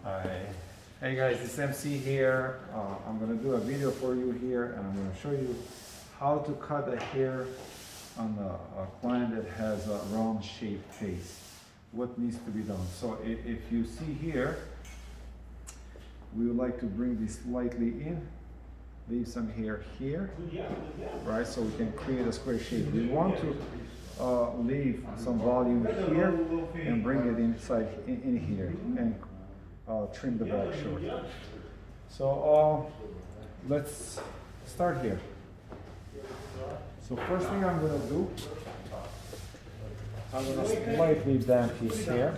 Hi. Hey guys, it's MC here. I'm gonna do a video for you here, and I'm gonna show you how to cut a hair on a client that has a round shaped face. What needs to be done. So if you see here, we would like to bring this slightly in, leave some hair here, right? So we can create a square shape. We want to leave some volume here and bring it inside in here and trim the back short. So let's start here. So first thing I'm going to do, I'm going to slightly damp his hair,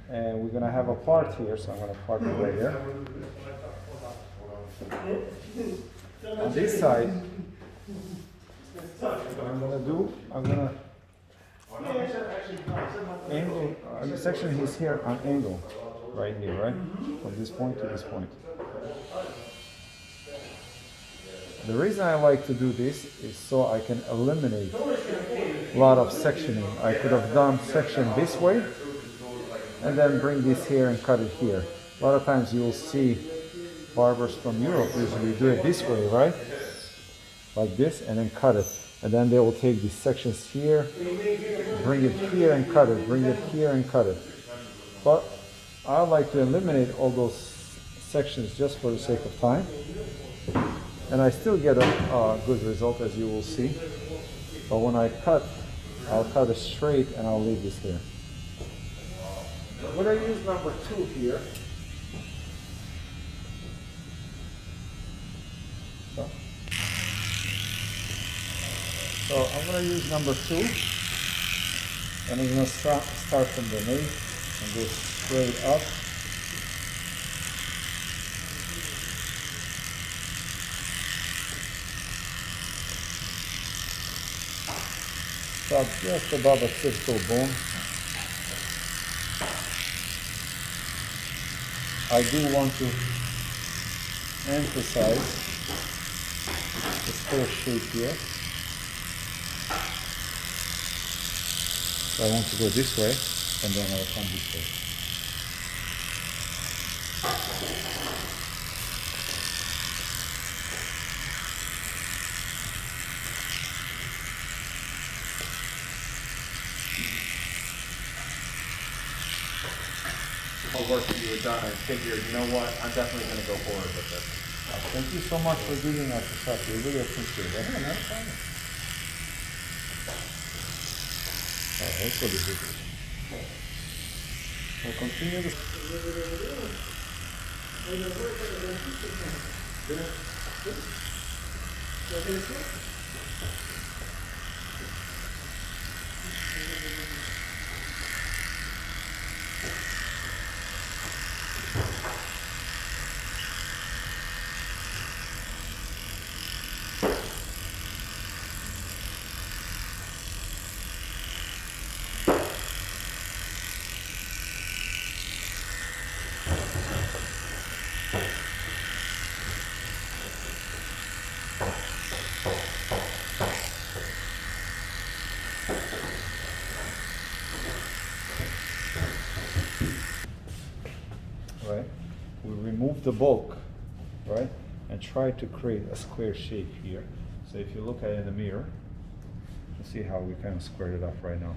and we're going to have a part here, so I'm going to part it right here. On this side, what I'm going to do, I'm going to angle, section his hair on angle, right here, right? From this point to this point. The reason I like to do this is so I can eliminate a lot of sectioning. I could have done section this way and then bring this here and cut it here. A lot of times you'll see barbers from Europe usually do it this way, right? Like this, and then cut it. And then they will take these sections here, bring it here and cut it, bring it here and cut it. But I like to eliminate all those sections just for the sake of time. And I still get a good result, as you will see. But when I cut, I'll cut it straight and I'll leave this here. I'm going to use number 2 here. So I'm going to use number 2. And I'm going to start from the nape and go straight up. Stop just above a critical bone. I do want to emphasize the square shape here. So I want to go this way, and then I'll come this way. Work that you were done, I figured, you know what, I'm definitely going to go forward with this. Thank you so much for giving us the stuff. We really appreciate it. Yeah, no problem. That's what it is. We'll continue this. Right, we remove the bulk, right, and try to create a square shape here. So if you look at it in the mirror, you see how we kind of squared it up right now.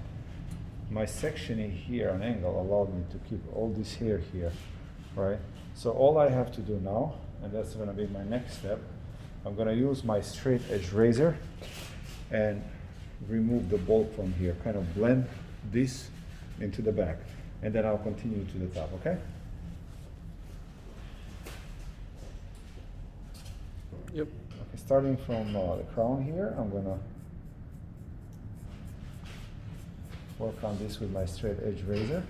My sectioning here on angle allowed me to keep all this hair here, right? So all I have to do now, and that's going to be my next step, I'm going to use my straight edge razor and remove the bulk from here, kind of blend this into the back, and then I'll continue to the top, okay? Yep. Okay, starting from the crown here, I'm gonna work on this with my straight edge razor.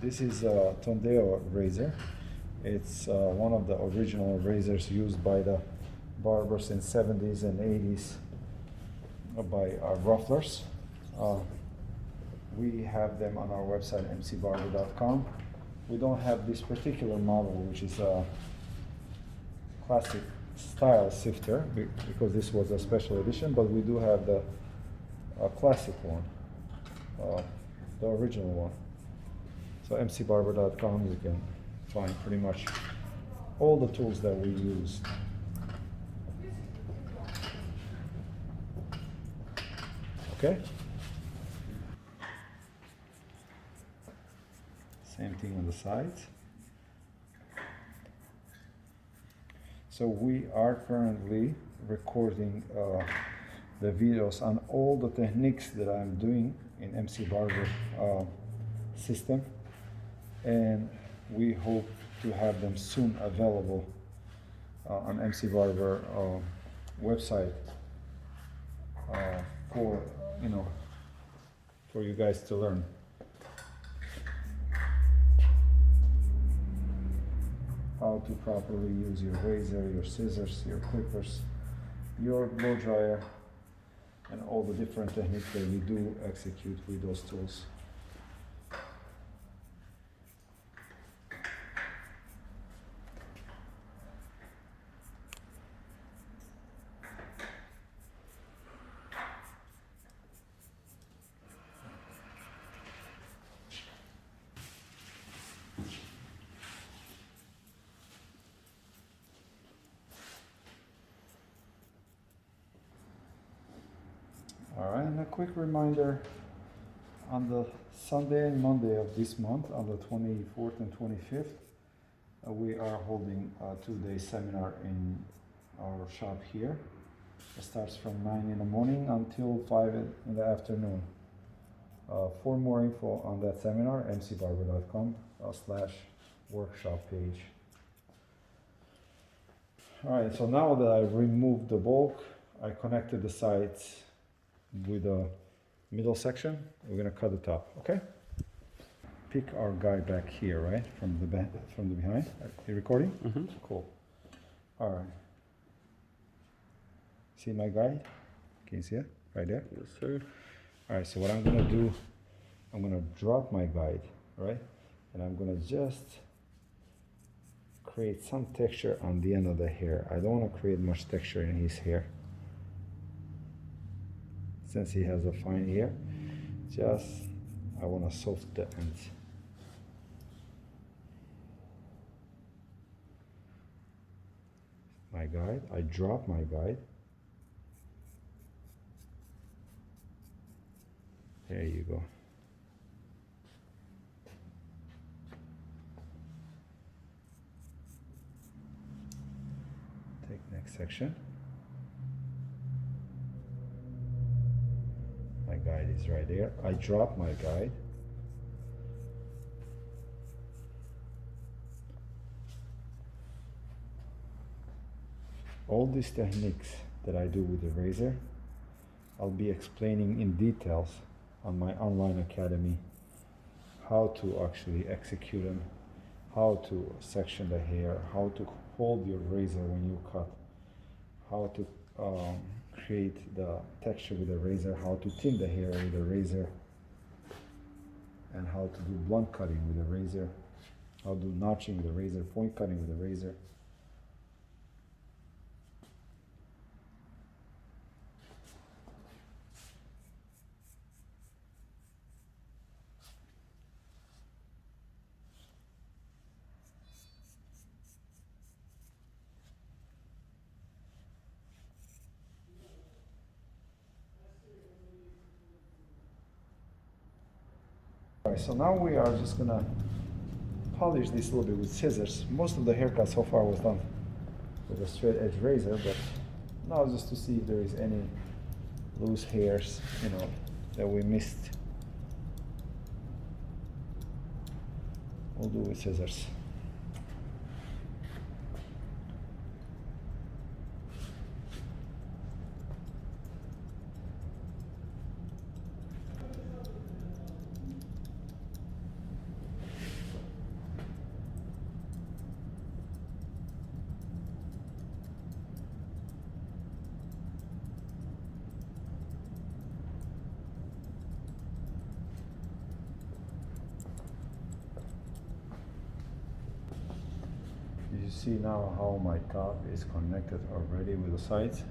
This is a Tondeo razor. It's one of the original razors used by the barbers in 70s and 80s by rufflers. We have them on our website, mcbarber.com. We don't have this particular model, which is a classic style sifter because this was a special edition, but we do have the classic one, the original one. So mcbarber.com, you can find pretty much all the tools that we use. Okay? Same thing on the sides. So we are currently recording the videos on all the techniques that I'm doing in MC Barber system, and we hope to have them soon available on MC Barber website for for you guys to learn. How to properly use your razor, your scissors, your clippers, your blow dryer, and all the different techniques that we do execute with those tools. All right, and a quick reminder, on the Sunday and Monday of this month, on the 24th and 25th, we are holding a 2-day seminar in our shop here. It starts from 9 in the morning until 5 in the afternoon. For more info on that seminar, mcbarber.com/workshop page. All right, so now that I've removed the bulk, I connected the sides with the middle section. We're gonna cut the top, okay? Pick our guy back here, right? From the behind. Are you recording? Mm-hmm. Cool. All right. See my guide? Can you see it? Right there? Yes, sir. All right, so what I'm gonna do, I'm gonna drop my guide, right? And I'm gonna just create some texture on the end of the hair. I don't wanna create much texture in his hair, since he has a fine hair. I want to soften the ends. My guide, I drop my guide. There you go. Take next section. My guide is right there. I drop my guide. All these techniques that I do with the razor, I'll be explaining in details on my online academy, how to actually execute them, how to section the hair, how to hold your razor when you cut, how to create the texture with the razor, how to thin the hair with the razor, and how to do blunt cutting with the razor, how to do notching with the razor, point cutting with the razor. Alright, so now we are just gonna polish this a little bit with scissors. Most of the haircut so far was done with a straight edge razor, but now just to see if there is any loose hairs, that we missed. We'll do with scissors. see now how my top is connected already with the sides.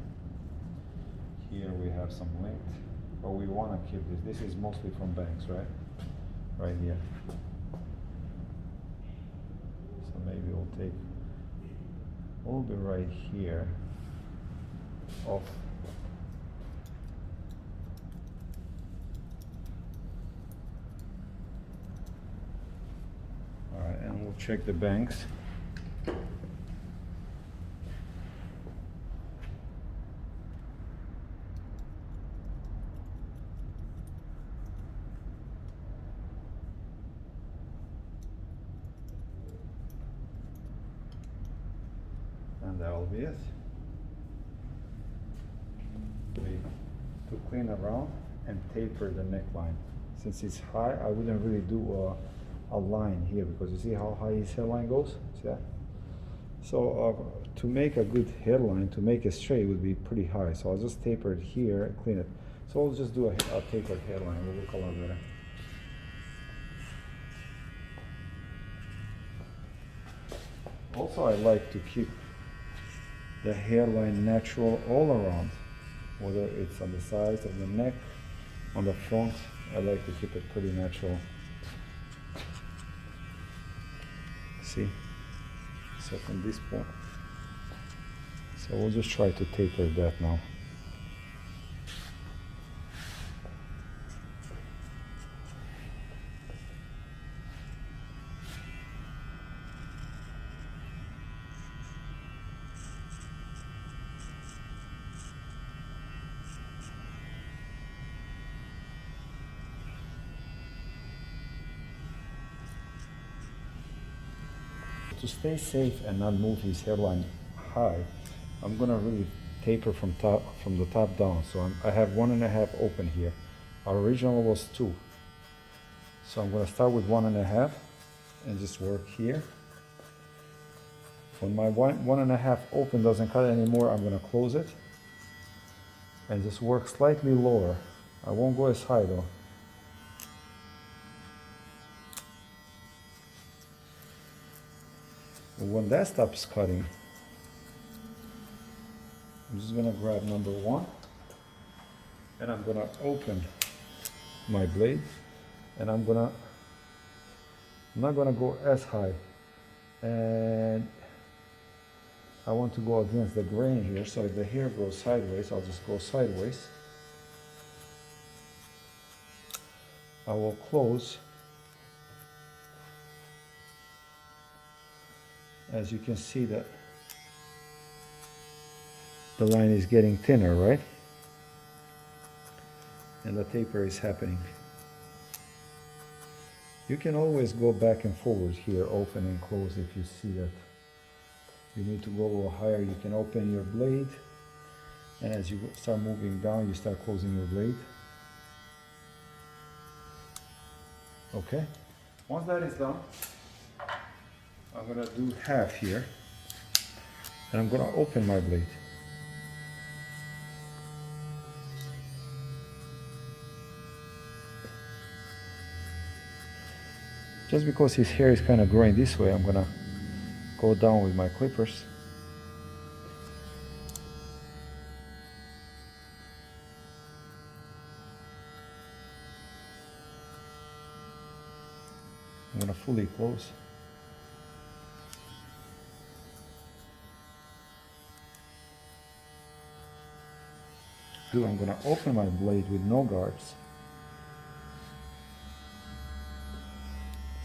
Here we have some length, but we want to keep this. This is mostly from bangs, right? Right here. So maybe we'll take a little bit right here off. All right, and we'll check the bangs. And that will be it. To clean around and taper the neckline. Since it's high, I wouldn't really do a line here because you see how high his hairline goes? See that? So to make a good hairline, to make it straight would be pretty high. So I'll just taper it here and clean it. So I'll just do a tapered hairline. It will look a lot better. Also, I like to keep the hairline natural all around, whether it's on the sides of the neck, on the front. I like to keep it pretty natural. See? So from this point, so we'll just try to taper that now. To stay safe and not move his hairline high, I'm gonna really taper from the top down. So I have 1.5 open here. Our original was 2. So I'm gonna start with 1.5 and just work here. When my 1.5 open doesn't cut anymore, I'm gonna close it and just work slightly lower. I won't go as high though. When that stops cutting, I'm just gonna grab number 1 and I'm gonna open my blade and I'm not gonna go as high, and I want to go against the grain here. So if the hair goes sideways, I'll just go sideways. I will close. As you can see that the line is getting thinner, right? And the taper is happening. You can always go back and forward here, open and close if you see that you need to go a little higher. You can open your blade, and as you start moving down, you start closing your blade. Okay? Once that is done, I'm gonna do half here, and I'm gonna open my blade. Just because his hair is kind of growing this way, I'm gonna go down with my clippers. I'm gonna fully close. I'm gonna open my blade with no guards.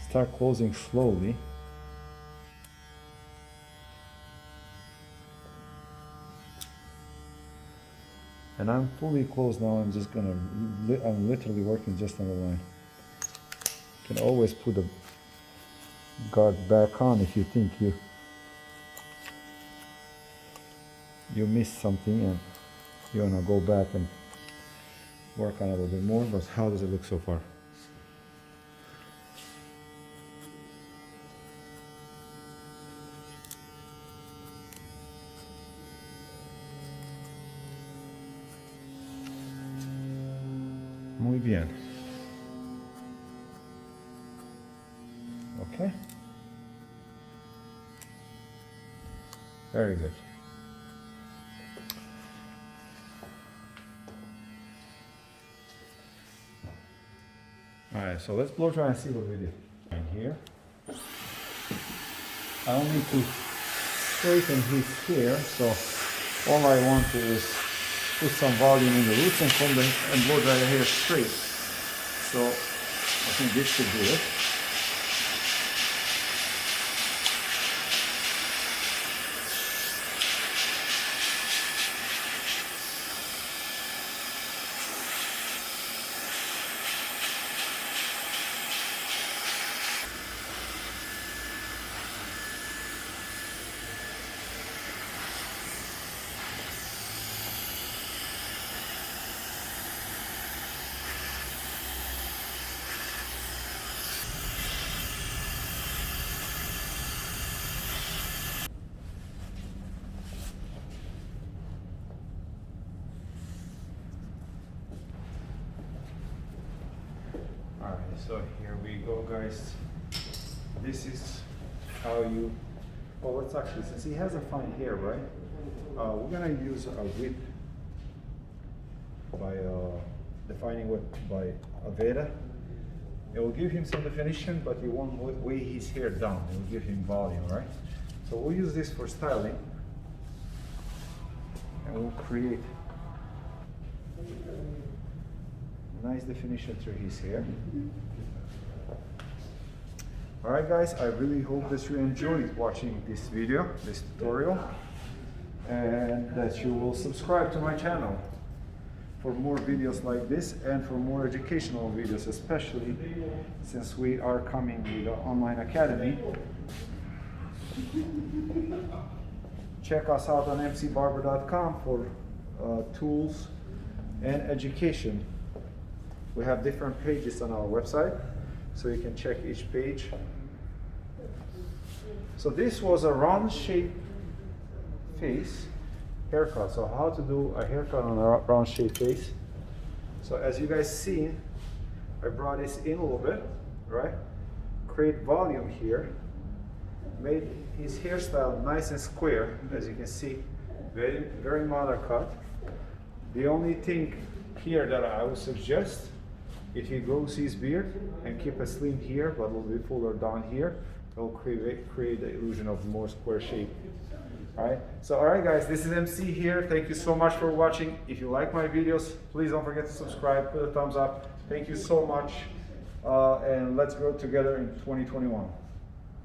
Start closing slowly. And I'm fully closed now. I'm literally working just on the line. You can always put the guard back on if you think you missed something and you want to go back and work on it a little bit more. But how does it look so far? Muy bien. Okay. Very good. Alright, so let's blow dry and see what we do. In here, I don't need to straighten his hair, so all I want to is put some volume in the roots and comb them and blow dry the hair straight. So I think this should do it. Alright, so here we go, guys. This is how you, well, let's actually, since he has a fine hair, right? We're gonna use a whip by defining whip by Aveda. It will give him some definition, but you won't weigh his hair down. It will give him volume, right? So we'll use this for styling, and we'll create nice definition through his hair. Alright guys, I really hope that you enjoyed watching this video, this tutorial, and that you will subscribe to my channel for more videos like this and for more educational videos, especially since we are coming with an online academy. Check us out on mcbarber.com for tools and education. We have different pages on our website, so you can check each page. So this was a round shape face haircut. So how to do a haircut on a round shape face. So as you guys see, I brought this in a little bit, right? Create volume here. Made his hairstyle nice and square, as you can see. Very, very modern cut. The only thing here that I would suggest, if he grows his beard and keep a slim here, but a little bit fuller down here, it will create the illusion of more square shape. Alright, so alright guys, this is MC here. Thank you so much for watching. If you like my videos, please don't forget to subscribe, put a thumbs up. Thank you so much, and let's grow together in 2021.